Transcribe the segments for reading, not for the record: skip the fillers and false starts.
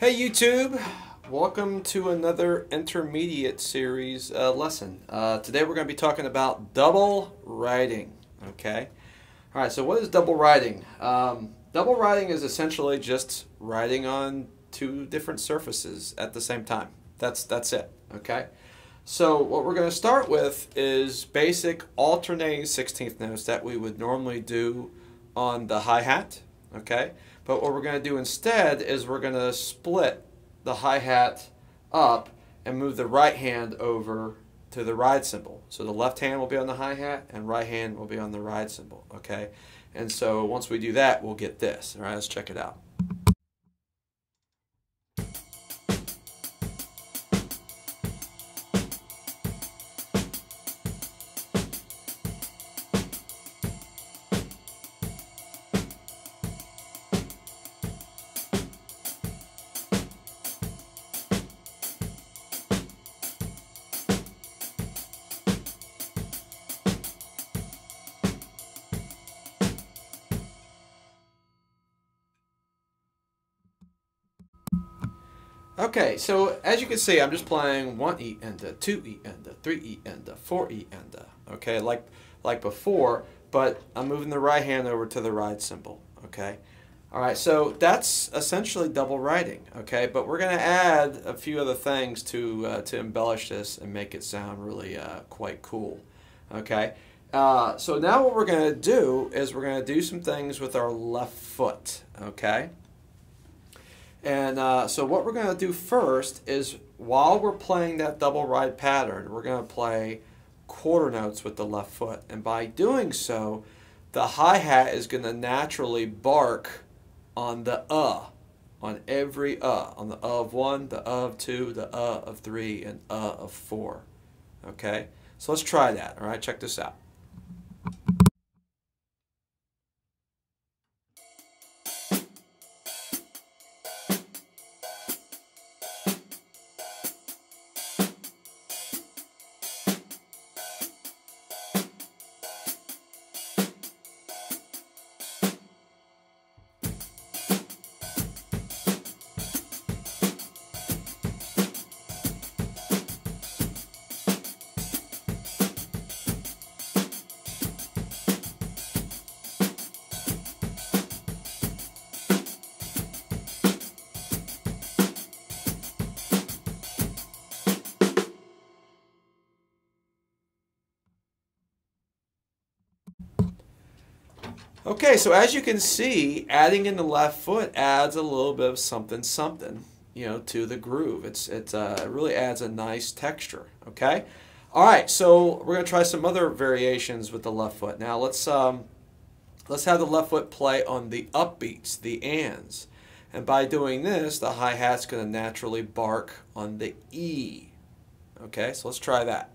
Hey YouTube, welcome to another intermediate series lesson. Today we're going to be talking about double writing. Okay. All right. So what is double writing? Double writing is essentially just writing on two different surfaces at the same time. That's it. Okay. So what we're going to start with is basic alternating 16th notes that we would normally do on the hi-hat. Okay. But what we're going to do instead is we're going to split the hi-hat up and move the right hand over to the ride cymbal. So the left hand will be on the hi-hat and right hand will be on the ride cymbal. Okay? And so once we do that, we'll get this. All right, let's check it out. Okay, so as you can see, I'm just playing 1E enda, 2E enda, 3E enda, 4E enda, okay, like before, but I'm moving the right hand over to the ride cymbal, okay? All right, so that's essentially double writing, okay? But we're going to add a few other things to embellish this and make it sound really quite cool, okay? So now what we're going to do is we're going to do some things with our left foot, okay? And so what we're going to do first is while we're playing that double ride pattern, we're going to play quarter notes with the left foot. And by doing so, the hi-hat is going to naturally bark on the on every on the of 1, the of 2, the of 3, and of 4. Okay? So let's try that. All right, check this out. Okay, so as you can see, adding in the left foot adds a little bit of something, you know, to the groove. It really adds a nice texture. Okay, all right. So we're gonna try some other variations with the left foot. Now let's have the left foot play on the upbeats, the ands, and by doing this, the hi-hat's gonna naturally bark on the E. Okay, so let's try that.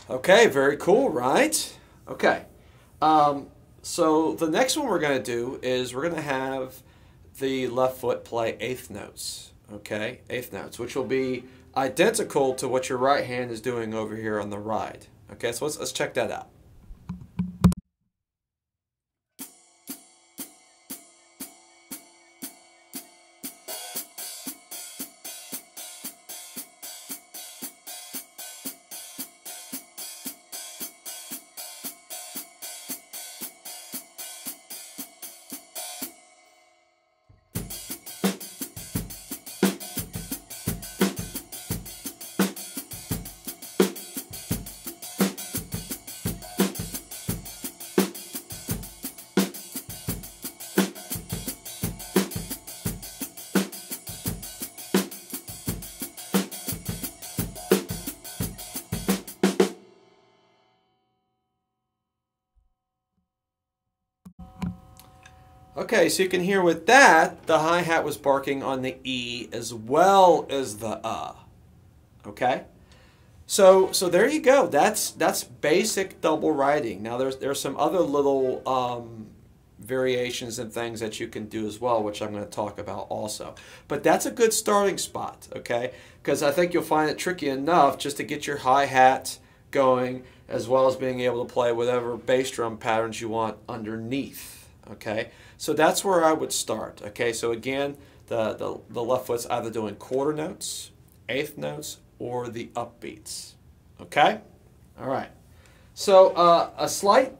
Okay, very cool, right? Okay. So the next one we're going to do is we're going to have the left foot play eighth notes, okay? Eighth notes, which will be identical to what your right hand is doing over here on the ride. Okay, so let's check that out. Okay, so you can hear with that, the hi-hat was barking on the E as well as the Okay? So there you go. That's basic double writing. Now there's some other little variations and things that you can do as well, which I'm going to talk about also. But that's a good starting spot, okay? Because I think you'll find it tricky enough just to get your hi-hat going, as well as being able to play whatever bass drum patterns you want underneath, okay? So that's where I would start, okay? So again, the left foot's either doing quarter notes, eighth notes, or the upbeats, okay? All right. So a slight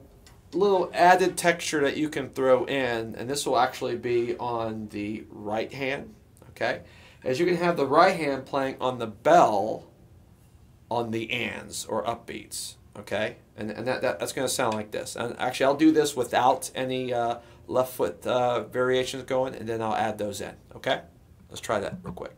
little added texture that you can throw in, and this will actually be on the right hand, okay? As you can have the right hand playing on the bell on the ands or upbeats, okay? And that's going to sound like this. And actually, I'll do this without any left foot variations going, and then I'll add those in, okay? Let's try that real quick.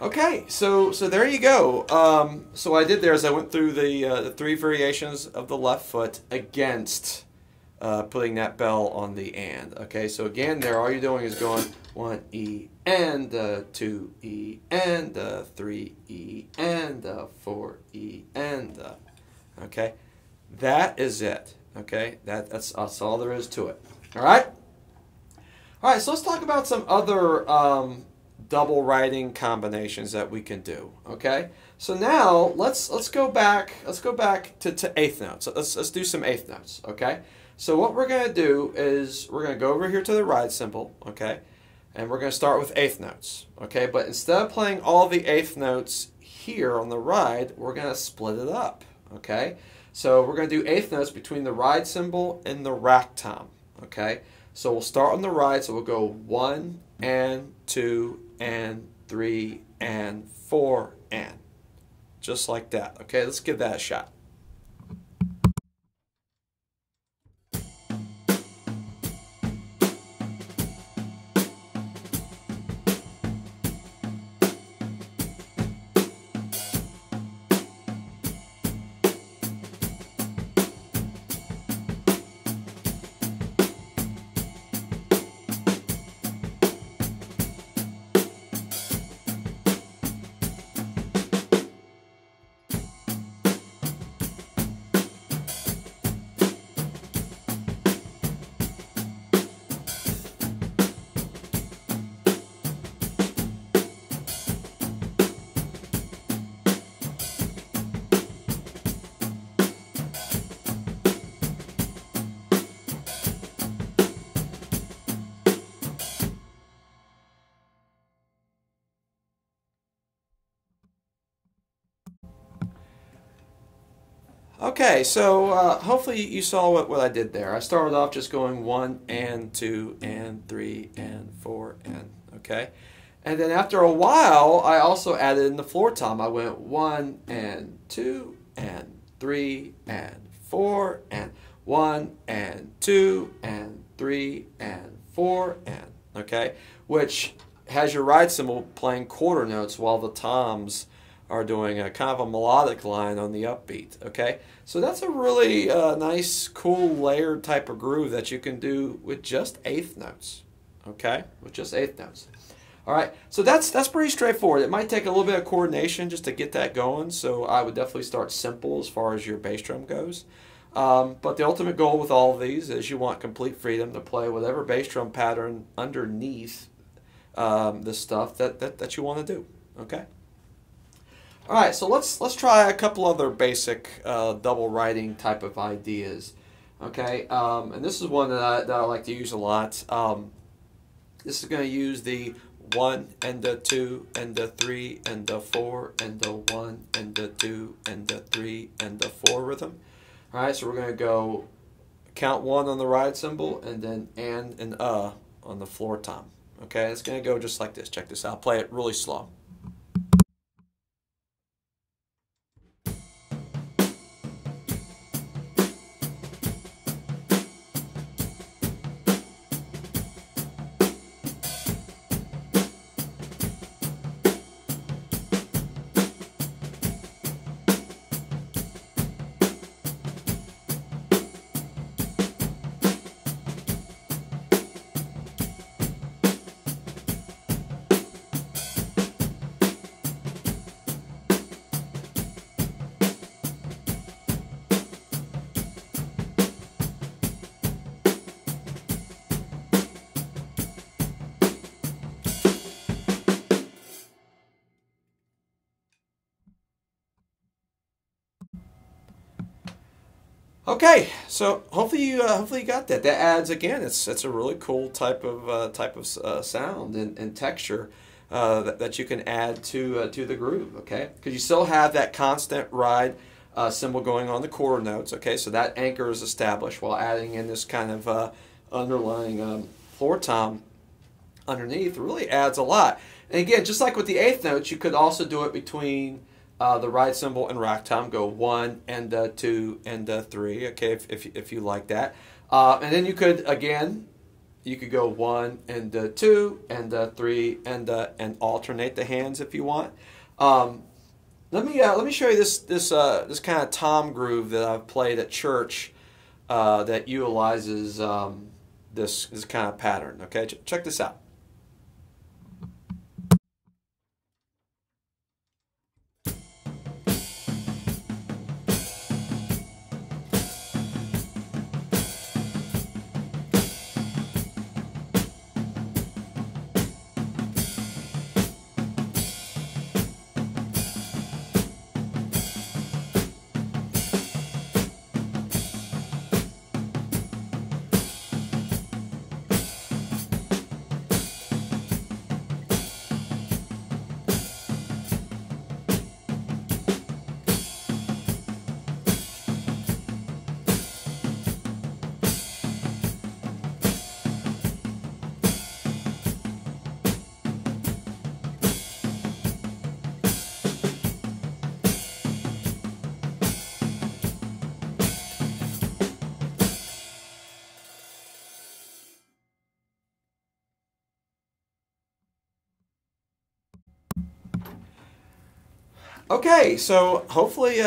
Okay, so there you go. So what I did there is I went through the three variations of the left foot against putting that bell on the and. Okay, so again, there all you're doing is going 1 E and 2 E and 3 E and 4 E and okay, that is it. Okay, that's all there is to it. All right. All right, so let's talk about some other double writing combinations that we can do. Okay, so now let's go back to eighth notes. So let's do some eighth notes. Okay, so what we're going to do is we're going to go over here to the ride cymbal. Okay, and we're going to start with eighth notes. Okay, but instead of playing all the eighth notes here on the ride, we're going to split it up. Okay, so we're going to do eighth notes between the ride cymbal and the rack tom. Okay, so we'll start on the ride. So we'll go 1 and 2 and 3 and 4 and just like that. Okay, let's give that a shot. Okay, so hopefully you saw what I did there. I started off just going 1 and 2 and 3 and 4 and, okay? And then after a while, I also added in the floor tom. I went 1 and 2 and 3 and 4 and 1 and 2 and 3 and 4 and, okay, which has your ride cymbal playing quarter notes while the toms are doing a kind of a melodic line on the upbeat, okay? So that's a really nice, cool, layered type of groove that you can do with just eighth notes, okay? With just eighth notes. All right, so that's pretty straightforward. It might take a little bit of coordination just to get that going, so I would definitely start simple as far as your bass drum goes. But the ultimate goal with all of these is you want complete freedom to play whatever bass drum pattern underneath the stuff that you want to do, okay? All right, so let's try a couple other basic double writing type of ideas, okay? And this is one that I like to use a lot. This is going to use the 1 and the 2 and the 3 and the 4 and the 1 and the 2 and the 3 and the 4 rhythm. All right, so we're going to go count 1 on the ride cymbal and then and on the floor tom. Okay, it's going to go just like this. Check this out. I'll play it really slow. Okay, so hopefully you got that. That adds, again, it's a really cool type of sound and texture that you can add to the groove. Okay, because you still have that constant ride cymbal going on the quarter notes. Okay, so that anchor is established while adding in this kind of underlying floor tom underneath. Really adds a lot. And again, just like with the eighth notes, you could also do it between the ride cymbal and rack tom. Go 1 and 2 and 3. Okay, if you like that, and then you could go 1 and 2 and 3 and alternate the hands if you want. Let me show you this kind of tom groove that I've played at church that utilizes this kind of pattern. Okay, check this out. Okay, so hopefully you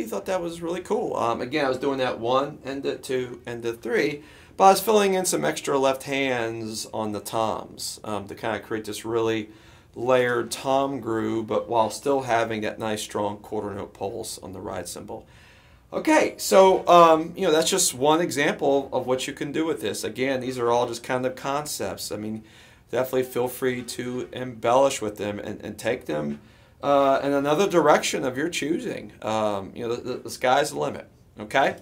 thought that was really cool. Again, I was doing that 1 and 2 and 3, but I was filling in some extra left hands on the toms to kind of create this really layered tom groove, but while still having that nice strong quarter note pulse on the ride cymbal. Okay, so that's just one example of what you can do with this. Again, these are all just kind of concepts. I mean, definitely feel free to embellish with them and take them in another direction of your choosing. The sky's the limit. Okay.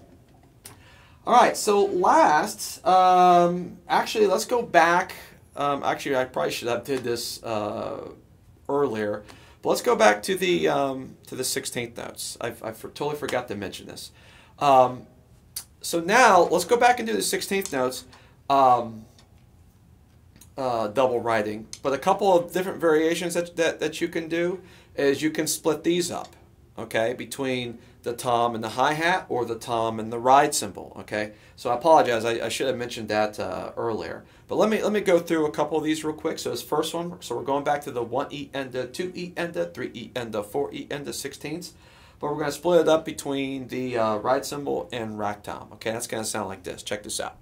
All right. So last, actually, let's go back. Actually, I probably should have did this earlier, but let's go back to the 16th notes. I totally forgot to mention this. So now let's go back and do the 16th notes. Double writing, but a couple of different variations that you can do is you can split these up. okay, between the tom and the hi-hat or the tom and the ride cymbal, okay? So I apologize, I should have mentioned that earlier. But let me go through a couple of these real quick. So this first one, so we're going back to the 1E enda, 2E enda, 3E enda, 4E enda 16ths. But we're going to split it up between the ride cymbal and rack tom. Okay, that's going to sound like this. Check this out.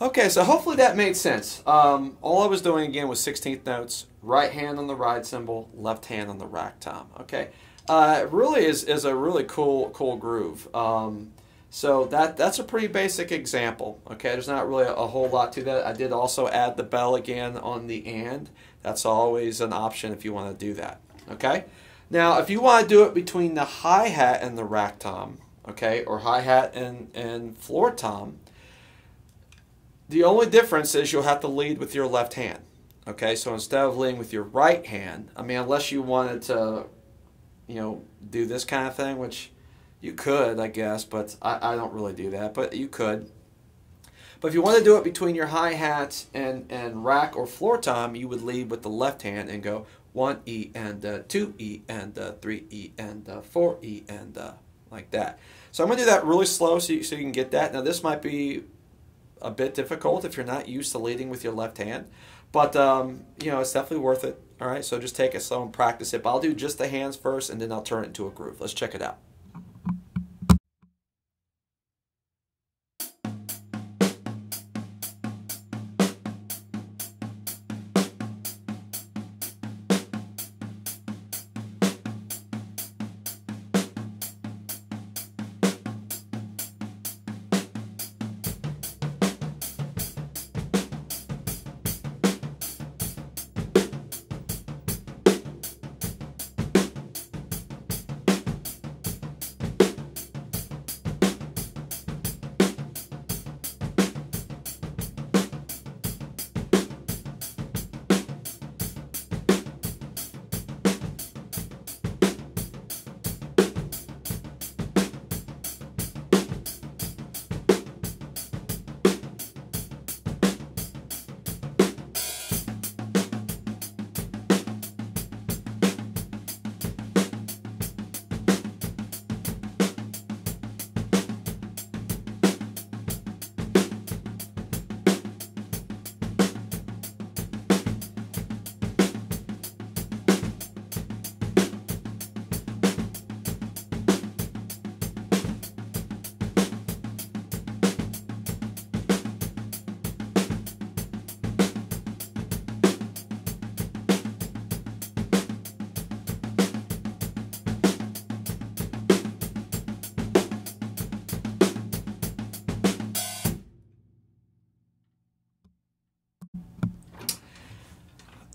Okay, so hopefully that made sense. All I was doing again was 16th notes, right hand on the ride cymbal, left hand on the rack tom. Okay, it really is a really cool groove. So that's a pretty basic example. Okay, there's not really a whole lot to that. I did also add the bell again on the and. That's always an option if you want to do that. Okay, now if you want to do it between the hi-hat and the rack tom, okay, or hi-hat and floor tom, the only difference is you'll have to lead with your left hand. Okay, so instead of leading with your right hand, I mean, unless you wanted to, you know, do this kind of thing, which you could, I guess, but I don't really do that, but you could. But if you want to do it between your hi-hats and rack or floor tom, you would lead with the left hand and go 1E and 2E and 3E and 4E and like that. So I'm going to do that really slow so you can get that. Now this might be a bit difficult if you're not used to leading with your left hand, but you know, it's definitely worth it. All right, so just take it slow and practice it. But I'll do just the hands first, and then I'll turn it into a groove. Let's check it out.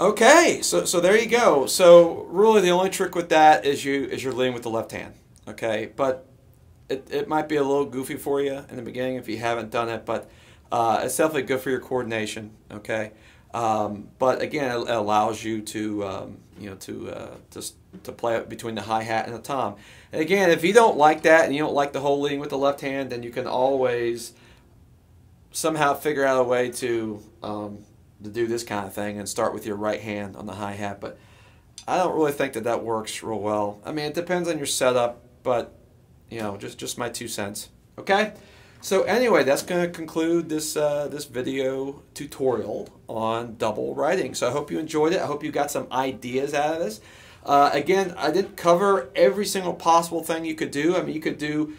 Okay, so there you go. So really the only trick with that is you're leading with the left hand. Okay, but it might be a little goofy for you in the beginning if you haven't done it, but it's definitely good for your coordination. Okay, but again, it allows you to you know, to play it between the hi-hat and the tom. And again, if you don't like that and you don't like the whole leading with the left hand, then you can always somehow figure out a way to do this kind of thing and start with your right hand on the hi-hat. But I don't really think that works real well. I mean, it depends on your setup, but you know, just my 2 cents. Okay, so anyway, that's going to conclude this this video tutorial on double writing. So I hope you enjoyed it. I hope you got some ideas out of this. Again, I didn't cover every single possible thing you could do. I mean, you could do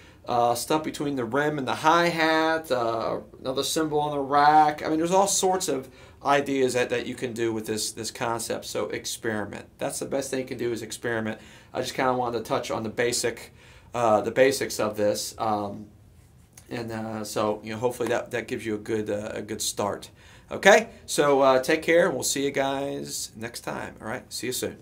stuff between the rim and the hi-hat, another cymbal on the rack. I mean, there's all sorts of ideas that you can do with this concept. So experiment. That's the best thing you can do, is experiment. I just kind of wanted to touch on the basics of this, and so you know, hopefully that gives you a good start. Okay, so take care, and we'll see you guys next time. All right, see you soon.